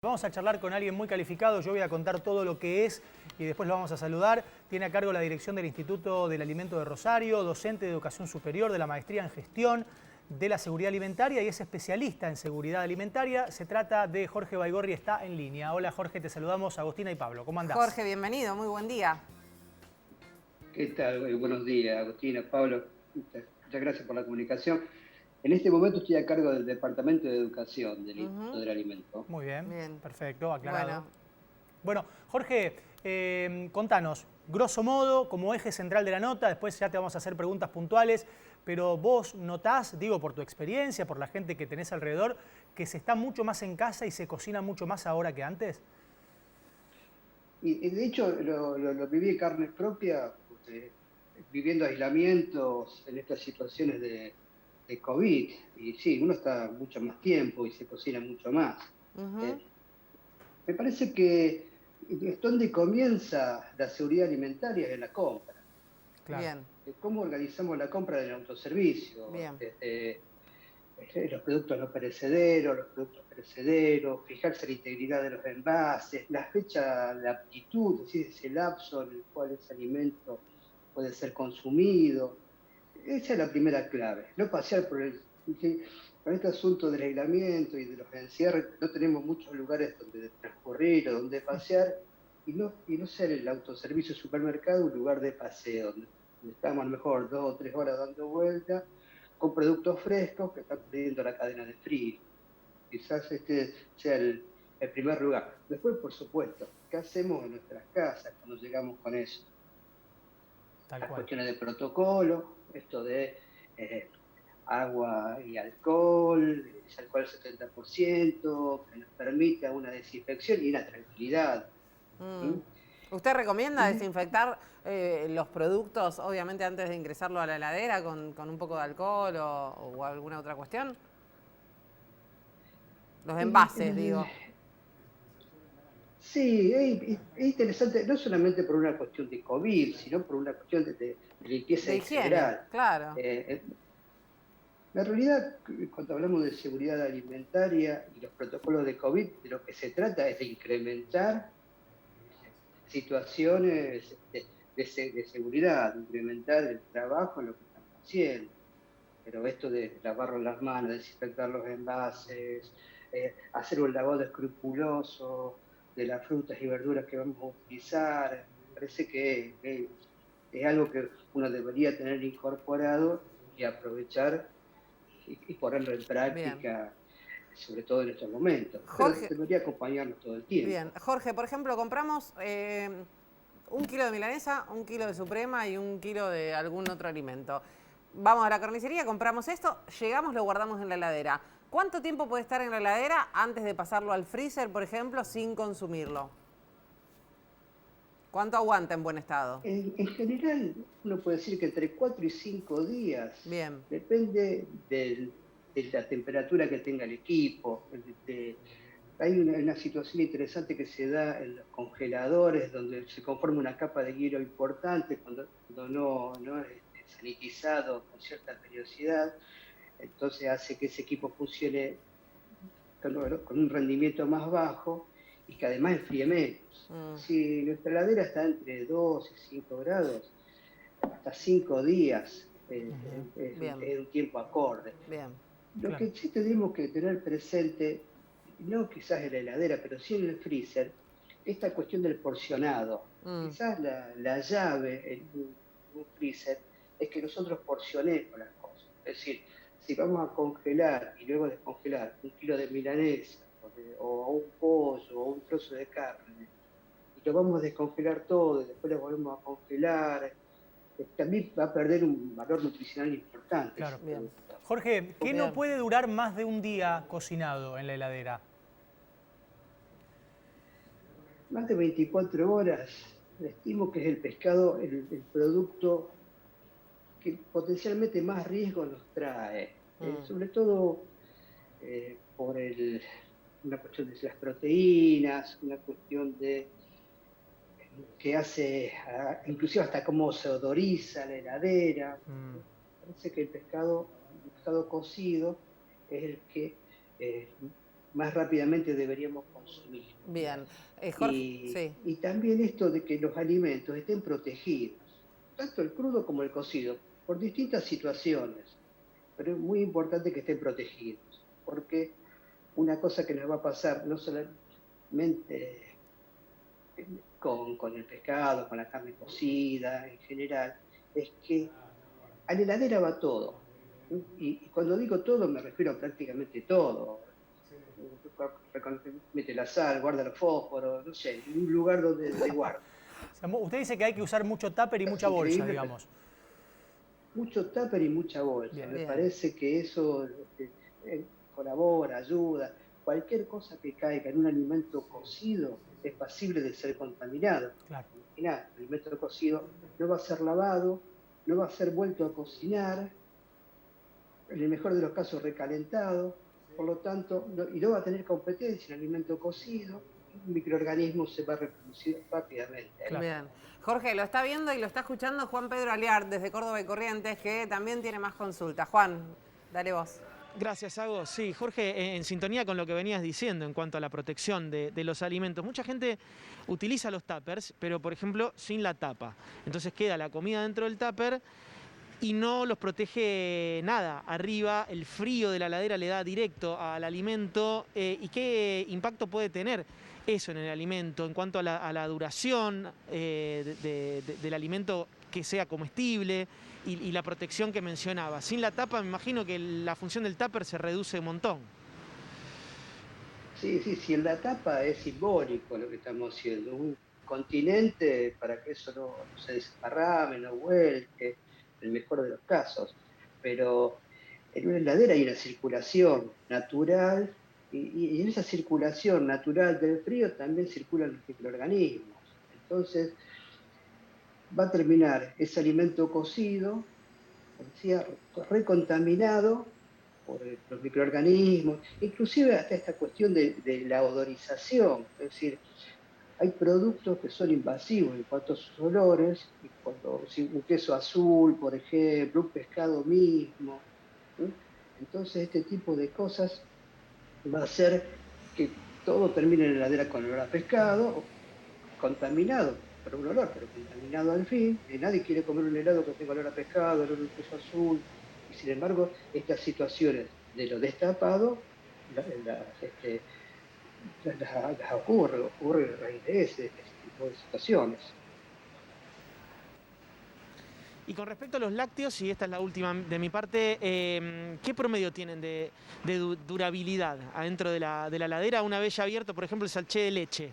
Vamos a charlar con alguien muy calificado, yo voy a contar todo lo que es y después lo vamos a saludar. Tiene a cargo la dirección del Instituto del Alimento de Rosario, docente de Educación Superior, de la Maestría en Gestión de la Seguridad Alimentaria y es especialista en seguridad alimentaria. Se trata de Jorge Baigorri, está en línea. Hola Jorge, te saludamos, Agustina y Pablo. ¿Cómo andás? Jorge, bienvenido, muy buen día. ¿Qué tal? Buenos días, Agustina, Pablo. Muchas gracias por la comunicación. En este momento estoy a cargo del Departamento de Educación del Instituto del Alimento. Muy bien, Bien. perfecto, aclarado. Bueno. Bueno, Jorge, contanos, grosso modo, como eje central de la nota, después ya te vamos a hacer preguntas puntuales, pero vos notás, digo por tu experiencia, por la gente que tenés alrededor, que se está mucho más en casa y se cocina mucho más ahora que antes. Y de hecho lo viví en carne propia, viviendo aislamientos en estas situaciones de COVID. Y sí, uno está mucho más tiempo y se cocina mucho más. Eh, Me parece que es donde comienza la seguridad alimentaria en la compra. Claro. Bien, ¿Cómo organizamos la compra del autoservicio? bien. Desde los productos no perecederos, los productos perecederos, fijarse la integridad de los envases, la fecha de aptitud, es decir, ese lapso en el cual ese alimento puede ser consumido. Esa es la primera clave, no pasear por el... Con este asunto del aislamiento y de los encierros, no tenemos muchos lugares donde transcurrir o donde pasear, y no ser el autoservicio supermercado un lugar de paseo, donde estamos a lo mejor 2 o 3 horas dando vueltas, con productos frescos que están perdiendo la cadena de frío. Quizás este sea el primer lugar. Después, por supuesto, ¿qué hacemos en nuestras casas cuando llegamos con eso? Tal Las cual. cuestiones de protocolo, esto de agua y alcohol, es alcohol al 70%, que nos permita una desinfección y una tranquilidad. ¿Mm? ¿Usted recomienda Y desinfectar los productos, obviamente, antes de ingresarlo a la heladera con un poco de alcohol o alguna otra cuestión? Los envases, digo. sí, es interesante, no solamente por una cuestión de COVID, sino por una cuestión de limpieza De en higiene, general. claro. La realidad, cuando hablamos de seguridad alimentaria y los protocolos de COVID, de lo que se trata es de incrementar situaciones de seguridad, de incrementar el trabajo en lo que estamos haciendo. Pero esto de lavar las manos, desinfectar los envases, hacer un lavado escrupuloso de las frutas y verduras que vamos a utilizar, me parece que es algo que uno debería tener incorporado y aprovechar y ponerlo en Bien. práctica, sobre todo en estos momentos. Pero Jorge, debería acompañarnos todo el bien. tiempo. Jorge, por ejemplo, compramos 1 kilo de milanesa, 1 kilo de suprema y 1 kilo de algún otro alimento. Vamos a la carnicería, compramos esto, llegamos, lo guardamos en la heladera. ¿Cuánto tiempo puede estar en la heladera antes de pasarlo al freezer, por ejemplo, sin consumirlo? ¿Cuánto aguanta en buen estado? En general, uno puede decir que entre 4 y 5 días, Bien. depende de la temperatura que tenga el equipo. Hay una situación interesante que se da en los congeladores, donde se conforma una capa de hielo importante cuando no es sanitizado con cierta periodicidad, entonces hace que ese equipo funcione con un rendimiento más bajo y que además enfríe menos. Si nuestra heladera está entre 2 y 5 grados, hasta 5 días Bien, es un tiempo acorde. bien. Lo Claro. que sí tenemos que tener presente, no quizás en la heladera, pero sí en el freezer, esta cuestión del porcionado. Quizás la llave en un freezer es que nosotros porcionemos las cosas. Es decir, si vamos a congelar y luego descongelar 1 kilo de milanesa o un pollo o un trozo de carne, y lo vamos a descongelar todo y después lo volvemos a congelar, también va a perder un valor nutricional importante ese Claro. Bien, producto. Jorge, ¿qué no bien. puede durar más de un día cocinado en la heladera? Más de 24 horas, estimo que es el pescado el producto que potencialmente más riesgo nos trae, sobre todo por una cuestión de las proteínas, una cuestión de que hace, inclusive hasta cómo se odoriza la heladera. Parece que el pescado cocido es el que más rápidamente deberíamos consumir. Bien. Jorge, sí. Y también esto de que los alimentos estén protegidos, tanto el crudo como el cocido, por distintas situaciones, pero es muy importante que estén protegidos, porque una cosa que nos va a pasar no solamente con el pescado, con la carne cocida en general, es que a la heladera va todo. Y cuando digo todo me refiero a prácticamente todo. Mete la sal, guarda los fósforos, no sé, un lugar donde guarda. O sea, usted dice que hay que usar mucho tupper y Es mucha bolsa, increíble, digamos. mucho tupper y mucha bolsa. Bien. Me parece que eso colabora, ayuda. Cualquier cosa que caiga en un alimento cocido es pasible de ser contaminado. Claro. Imaginá, el alimento cocido no va a ser lavado, no va a ser vuelto a cocinar, en el mejor de los casos recalentado, por lo tanto, no va a tener competencia en alimento cocido, un microorganismo se va a reproducir rápidamente. Claro. Bien. Jorge, lo está viendo y lo está escuchando Juan Pedro Aliar, desde Córdoba y Corrientes, que también tiene más consultas. Juan, dale vos. Gracias, Sago. Sí, Jorge, en sintonía con lo que venías diciendo en cuanto a la protección de los alimentos. Mucha gente utiliza los tuppers, pero por ejemplo sin la tapa. Entonces queda la comida dentro del tupper y no los protege nada. Arriba el frío de la heladera le da directo al alimento. ¿Y qué impacto puede tener eso en el alimento en cuanto a la duración del alimento que sea comestible y la protección que mencionaba? Sin la tapa me imagino que la función del tupper se reduce un montón. Sí, en la tapa es simbólico lo que estamos haciendo, un continente para que eso no se desparrame, no vuelque, en el mejor de los casos. Pero en una heladera hay una circulación natural y en esa circulación natural del frío también circulan los microorganismos. Entonces va a terminar ese alimento cocido, como decía, recontaminado por los microorganismos, inclusive hasta esta cuestión de la odorización, es decir, hay productos que son invasivos en cuanto a sus olores, y cuando un queso azul, por ejemplo, un pescado mismo, ¿sí? Entonces este tipo de cosas va a hacer que todo termine en la heladera con olor a pescado, contaminado por un olor, pero contaminado al fin, y nadie quiere comer un helado que tenga olor a pescado, olor a queso azul, y sin embargo, estas situaciones de lo destapado las ocurre a raíz de ese tipo de situaciones. Y con respecto a los lácteos, y esta es la última de mi parte, ¿qué promedio tienen de durabilidad adentro de la heladera una vez ya abierto, por ejemplo, el sachet de leche?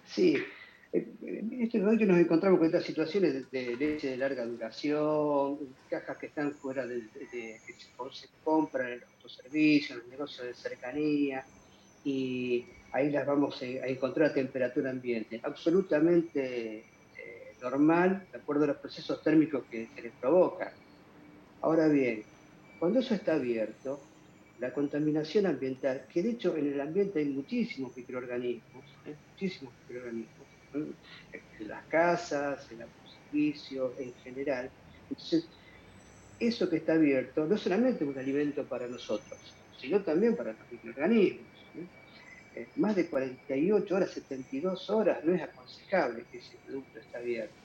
Sí, en este momento nos encontramos con estas situaciones de leche de larga duración, cajas que están fuera que se compran en los autoservicios, en los negocios de cercanía, y ahí las vamos a encontrar a temperatura ambiente. Absolutamente normal, de acuerdo a los procesos térmicos que les provoca. Ahora bien, cuando eso está abierto, la contaminación ambiental, que de hecho en el ambiente hay muchísimos microorganismos, en las casas, en los servicios, en general. Entonces, eso que está abierto no solamente es un alimento para nosotros, sino también para los microorganismos. Más de 48 horas, 72 horas no es aconsejable que ese producto esté abierto.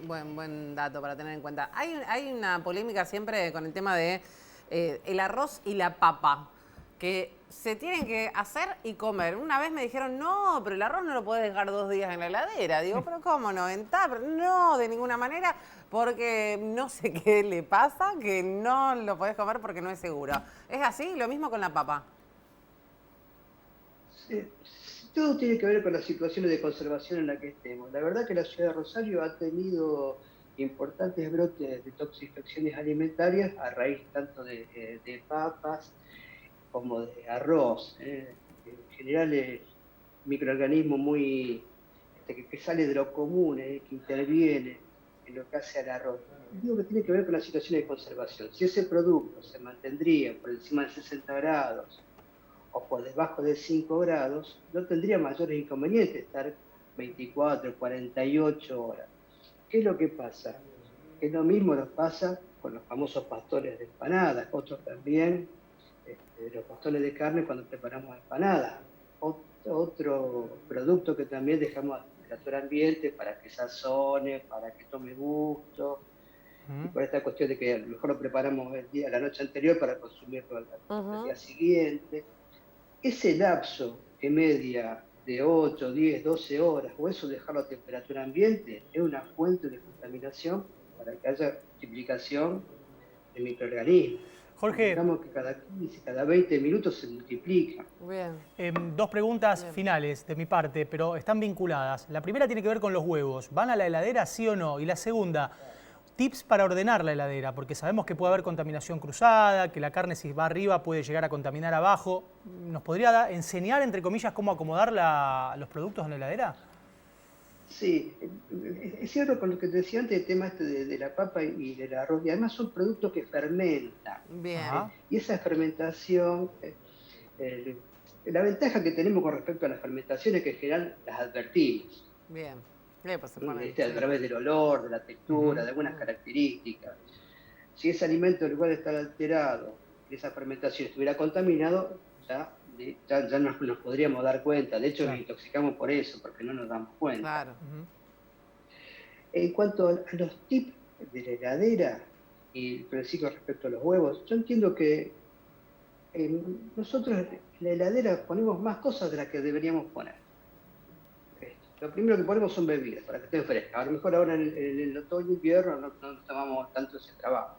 Buen dato para tener en cuenta. Hay una polémica siempre con el tema de el arroz y la papa, que se tienen que hacer y comer. Una vez me dijeron, no, pero el arroz no lo podés dejar 2 días en la heladera. Digo, pero ¿cómo no? En tupper. No, de ninguna manera, porque no sé qué le pasa, que no lo podés comer porque no es seguro. ¿Es así? Lo mismo con la papa. Todo tiene que ver con las situaciones de conservación en la que estemos. La verdad que la ciudad de Rosario ha tenido importantes brotes de toxificaciones alimentarias a raíz tanto de papas como de arroz. En general, microorganismo muy que sale de lo común, que interviene en lo que hace al arroz. Digo que tiene que ver con la situación de conservación. Si ese producto se mantendría por encima de 60 grados o por debajo de 5 grados, no tendría mayores inconvenientes estar 24, 48 horas. ¿Qué es lo que pasa? Que lo mismo nos pasa con los famosos pastones de empanadas, otros también los pastones de carne cuando preparamos empanadas. Otro producto que también dejamos a temperatura ambiente para que sazone, para que tome gusto, y por esta cuestión de que a lo mejor lo preparamos la noche anterior para consumirlo al día siguiente. Ese lapso que media de 8, 10, 12 horas, o eso dejarlo a temperatura ambiente, es una fuente de contaminación para que haya multiplicación de microorganismos. Jorge, digamos que cada 15, cada 20 minutos se multiplica. Bien. dos preguntas finales de mi parte, pero están vinculadas. La primera tiene que ver con los huevos. ¿Van a la heladera, sí o no? Y la segunda, tips para ordenar la heladera, porque sabemos que puede haber contaminación cruzada, que la carne si va arriba puede llegar a contaminar abajo. ¿Nos podría enseñar, entre comillas, cómo acomodar los productos en la heladera? Sí, es cierto con lo que te decía antes, el tema este de la papa y del arroz, y además son productos que fermentan. Bien. Y esa fermentación, la ventaja que tenemos con respecto a las fermentaciones es que en general las advertimos. Bien. Pues se pone, A través del olor, de la textura, de algunas características. Si ese alimento en lugar de estar alterado, esa fermentación estuviera contaminado, ya nos podríamos dar cuenta. De hecho, nos intoxicamos por eso, porque no nos damos cuenta. Claro. En cuanto a los tips de la heladera, y con respecto a los huevos, yo entiendo que nosotros en la heladera ponemos más cosas de las que deberíamos poner. Lo primero que ponemos son bebidas, para que estén frescas. A lo mejor ahora en el otoño y invierno no tomamos tanto ese trabajo.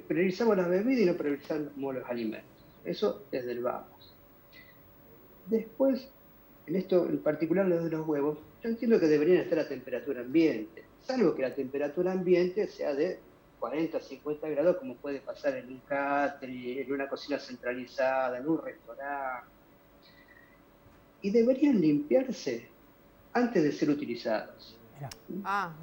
Priorizamos las bebidas y no priorizamos los alimentos. Eso desde el vamos. Después, en esto en particular lo de los huevos, yo entiendo que deberían estar a temperatura ambiente, salvo que la temperatura ambiente sea de 40, 50 grados, como puede pasar en un catering, en una cocina centralizada, en un restaurante. Y deberían limpiarse antes de ser utilizados.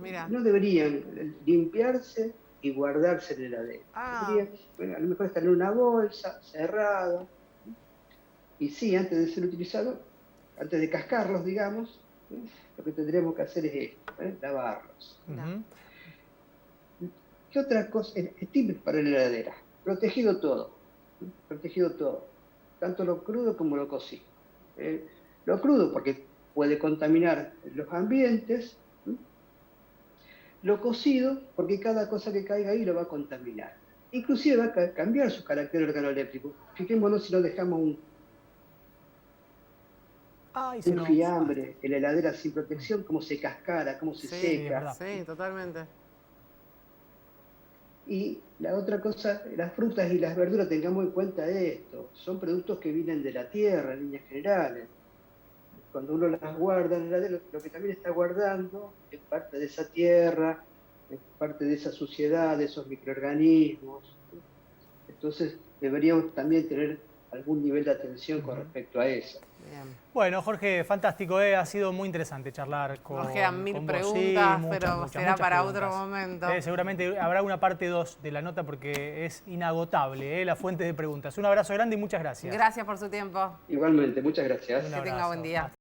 Mira. No deberían limpiarse y guardarse en la heladera. Deberían, a lo mejor estar en una bolsa, cerrada. Y sí, antes de ser utilizados, antes de cascarlos, digamos, lo que tendríamos que hacer es esto, lavarlos. ¿Qué otra cosa? Tips para la heladera. Protegido todo. Protegido todo. Tanto lo crudo como lo cocido. Lo crudo porque puede contaminar los ambientes. Lo cocido porque cada cosa que caiga ahí lo va a contaminar. Inclusive va a cambiar su carácter organoléptico. Fijémonos si no dejamos un fiambre en la heladera sin protección, cómo se cascara, cómo se seca. Sí, totalmente. Y la otra cosa, las frutas y las verduras, tengamos en cuenta esto. Son productos que vienen de la tierra, en líneas generales. Cuando uno las guarda en la heladera, lo que también está guardando es parte de esa tierra, es parte de esa suciedad, de esos microorganismos. Entonces deberíamos también tener algún nivel de atención con respecto a eso. Bien. Bueno, Jorge, fantástico, ha sido muy interesante charlar con vos. Nos quedan 1000 preguntas, sí, pero será para otro momento. Seguramente habrá una parte 2 de la nota porque es inagotable la fuente de preguntas. Un abrazo grande y muchas gracias. Gracias por su tiempo. Igualmente, muchas gracias. Que tenga buen día.